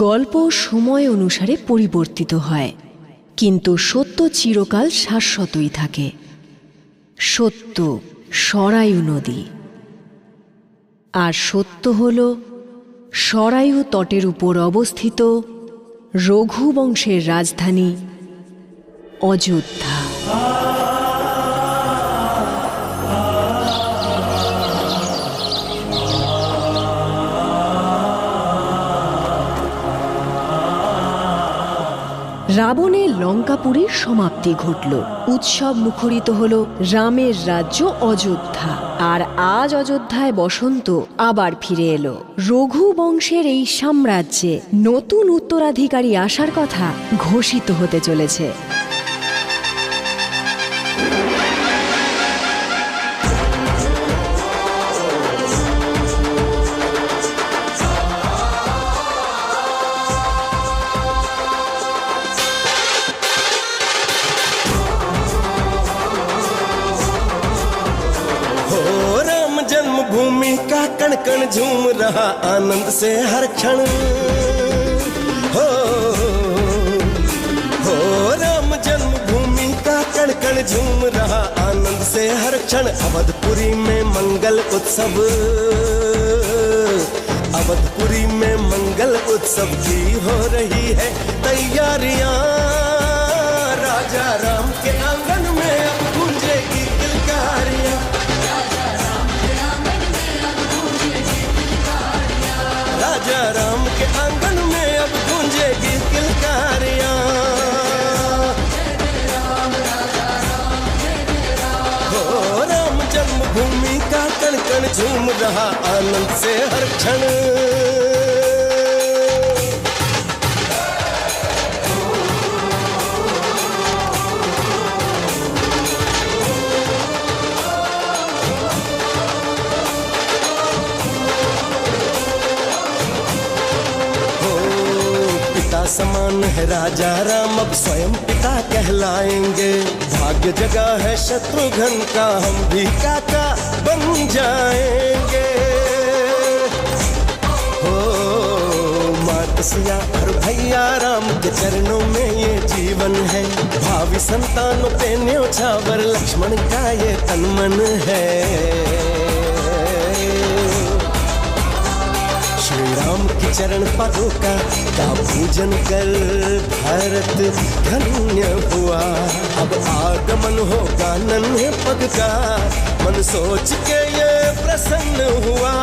গল্প সময় অনুসারে পরিবর্তিত হয়, কিন্তু সত্য চিরকাল শাশ্বতই থাকে। সত্য সরায়ু নদী, আর সত্য হল সরায়ু তটের উপর অবস্থিত রঘুবংশের রাজধানী অযোধ্যা। রাবণের লঙ্কাপুরীর সমাপ্তি ঘটল, উৎসব মুখরিত হল রামের রাজ্য অযোধ্যা। আর আজ অযোধ্যায় বসন্ত আবার ফিরে এলো। রঘুবংশের এই সাম্রাজ্যে নতুন উত্তরাধিকারী আসার কথা ঘোষিত হতে চলেছে। जन्मभूमि का कण कण झूम रहा आनंद से हर क्षण। हो राम जन्मभूमि का कण कण झूम रहा आनंद से हर क्षण। अवधपुरी में मंगल उत्सव, अवधपुरी में मंगल उत्सव की हो रही है तैयारियां। राजा राम के आंगन में अब गूंजेगी किलकारियां। राजा राम के आंगन में अब गूंजेगी किलकारियां। हो राम जन्मभूमि का कण कण झूम रहा आनंद से हर क्षण। समान है राजा राम अब स्वयं पिता कहलाएंगे। भाग्य जगा है शत्रुघ्न का हम भी काका बन जाएंगे। हो मात सिया और भैया राम के चरणों में ये जीवन है। भावी संतानों पे न्योछावर लक्ष्मण का ये तन मन है। श्री राम की चरण पदों का पूजन कर भारत धन्य हुआ। अब आगमन होगा नन्हे पग का मन सोच के ये प्रसन्न हुआ,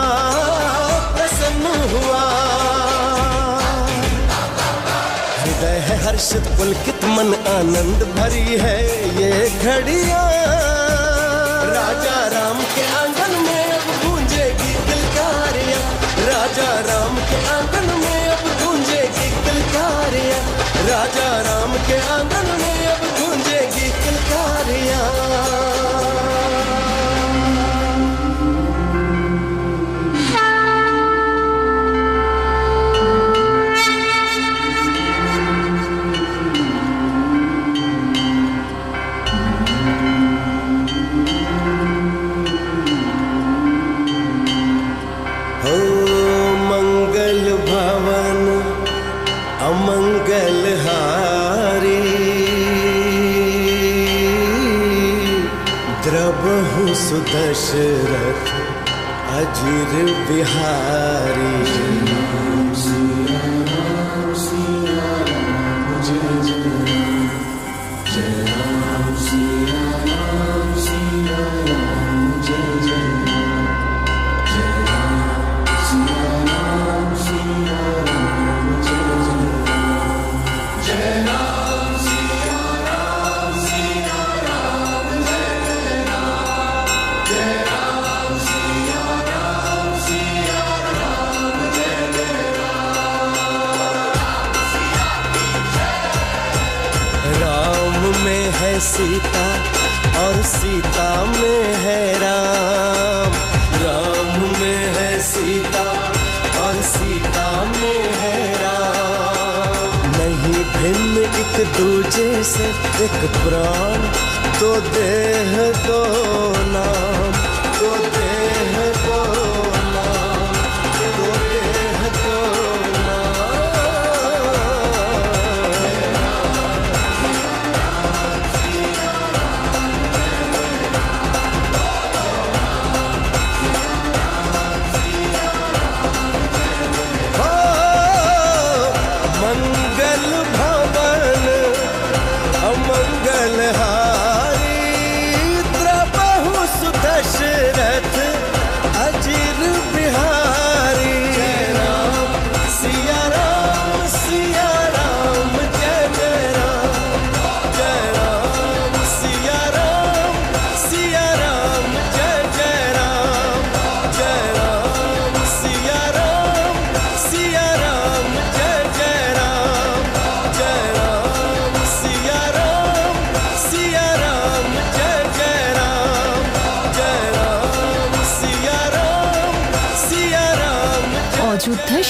प्रसन्न हुआ। हृदय है हर्षित पुलकित मन आनंद भरी है ये घड़ियां। राजा राम के आंगन में अब गूंजेगी किलकारियां। राजा राम के आंगन में अब गूंजेगी किलकारियां। राजा राम के आंगन में अब गूंजेगी किलकारियां। द्रबहु सुदशरथ अजिर बिहारी। सीता और सीता में है राम। राम में है सीता और सीता में है राम। नहीं भिन्न एक दूजे से एक प्राण, दो देह दो नाम, दो देह दो नाम, दो देह दो नाम।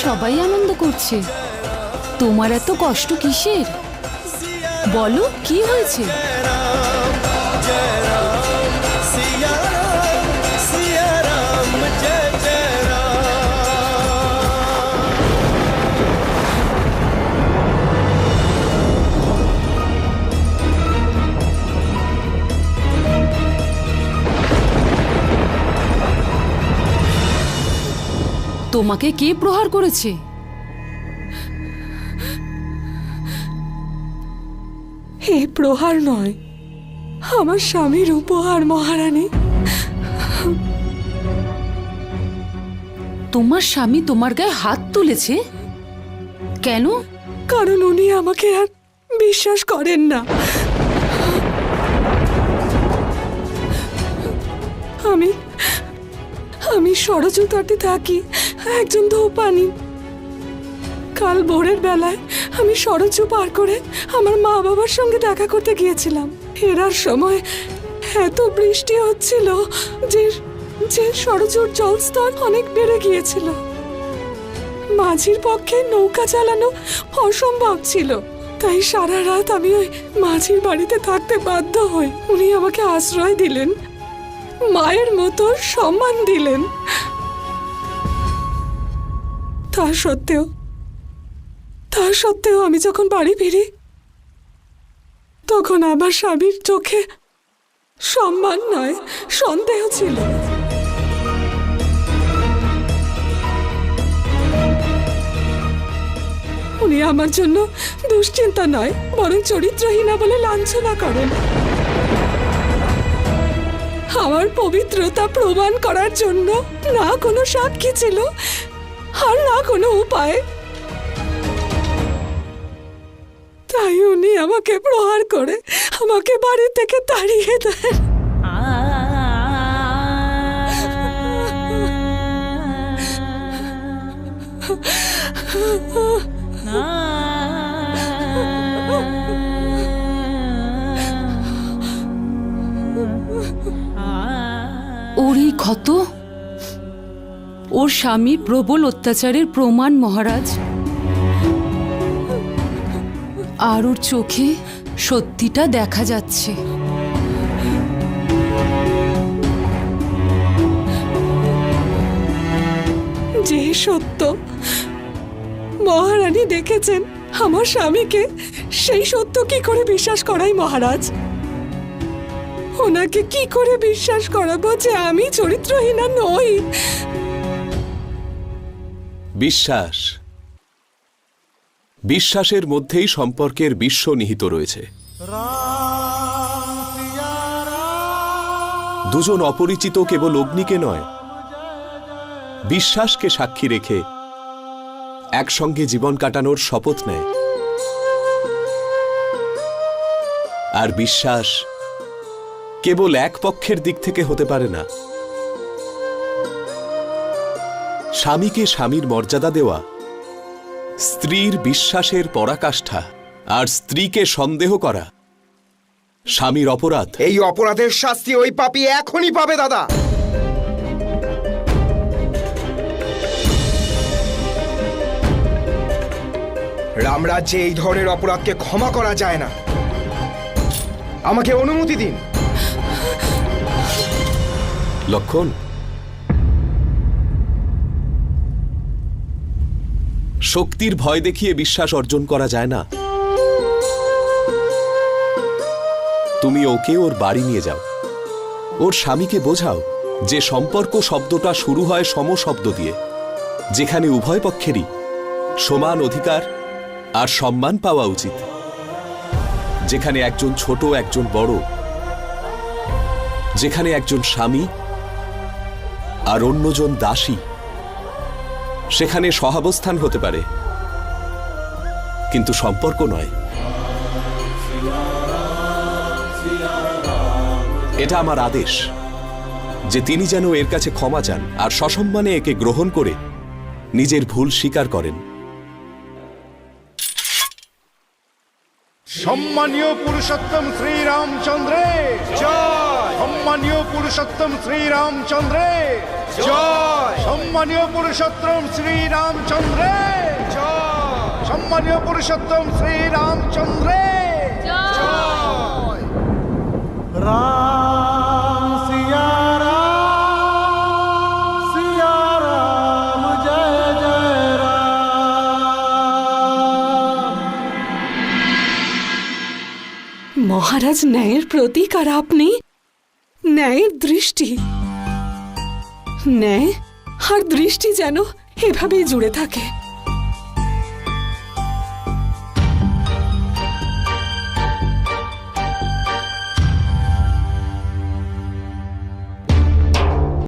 সবাই আনন্দ করছে, তোমার এত কষ্ট কিসের? বলো কি হয়েছে? जय राम सिया राम जय जय তোমাকে কে প্রহার করেছে? এ প্রহার নয়, আমার স্বামীর উপহার মহারানী। তোমার স্বামী তোমার গায়ে হাত তুলেছে কেন? কারণ উনি আমাকে আর বিশ্বাস করেন না। আমি আমি সরজু তটে থাকি, একজন ধূপানি। কাল ভোরের বেলায় আমি সরজু পার করে আমার মা বাবার সঙ্গে দেখা করতে গিয়েছিলাম। ফেরার সময় এত বৃষ্টি হচ্ছিল যে সরজুর জলস্তর অনেক বেড়ে গিয়েছিল। মাঝির পক্ষে নৌকা চালানো অসম্ভব ছিল, তাই সারা রাত আমি ওই মাঝির বাড়িতে থাকতে বাধ্য হই। উনি আমাকে আশ্রয় দিলেন, মায়ের মতো সম্মান দিলেন। তা সত্ত্বেও আমি যখন বাড়ি ফিরি, তখন আমার স্বামীর চোখে সম্মান নয়, সন্দেহ ছিল। উনি আমার জন্য দুশ্চিন্তা নয়, বরং চরিত্রহীনা বলে লাঞ্ছনা করেন। আমার পবিত্রতা প্রমাণ করার জন্য না কোনো সাক্ষী ছিল আর না কোনো উপায়। তাই উনি আমাকে প্রহার করে আমাকে বাড়ি থেকে তাড়িয়ে দেন। ওর এই ক্ষত ওর স্বামীর প্রবল অত্যাচারের প্রমাণ মহারাজ। আর ওর চোখে সত্যিটা দেখা যাচ্ছে। যে সত্য মহারানী দেখেছেন আমার স্বামীকে, সেই সত্য কি করে বিশ্বাস করাই মহারাজ? ওনাকে কি করে বিশ্বাস করাবো যে আমি চরিত্রহীনা নই? বিশ্বাসের মধ্যেই সম্পর্কের বিশ্ব নিহিত রয়েছে। দুজন অপরিচিত কেবল অগ্নিকে নয়, বিশ্বাসকে সাক্ষী রেখে একসঙ্গে জীবন কাটানোর শপথ নেয়। আর বিশ্বাস কেবল এক পক্ষের দিক থেকে হতে পারে না। স্বামীকে স্বামীর মর্যাদা দেওয়া স্ত্রীর বিশ্বাসের পরাকাষ্ঠা, আর স্ত্রীকে সন্দেহ করা স্বামীর অপরাধ। এই অপরাধের শাস্তি ওই পাপী এখনই পাবে দাদা। রামরাজ্যে এই ধরনের অপরাধকে ক্ষমা করা যায় না। আমাকে অনুমতি দিন। লক্ষণ, শক্তির ভয় দেখিয়ে বিশ্বাস অর্জন করা যায় না। তুমি ওকে ওর বাড়ি নিয়ে যাও, ওর স্বামীকে বোঝাও যে সম্পর্ক শব্দটা শুরু হয় সম শব্দ দিয়ে, যেখানে উভয় পক্ষেরই সমান অধিকার আর সম্মান পাওয়া উচিত, যেখানে একজন ছোট একজন বড়, যেখানে একজন স্বামী আর অন্যজন দাসী। সেখানে সহাবস্থান হতে পারে, কিন্তু সম্পর্ক নয়। এটা আমার আদেশ যে তিনি যেন এর কাছে ক্ষমা চান আর সসম্মানে একে গ্রহণ করে নিজের ভুল স্বীকার করেন। সম্মানীয় পুরুষোত্তম শ্রীরামচন্দ্রের জয় সম্মানীয় পুরুষোত্তম শ্রীরামচন্দ্রের জয় সম্মানীয় পুরুষোত্তম শ্রীরামচন্দ্রের জয় সম্মানীয় পুরুষোত্তম শ্রীরামচন্দ্রের জয় राम सिया राम जय जय राम। মহারাজ ন্যায়ের প্রতীক আর আপনি ন্যায়ের দৃষ্টি। ন্যায় আর দৃষ্টি যেন এভাবেই জুড়ে থাকে।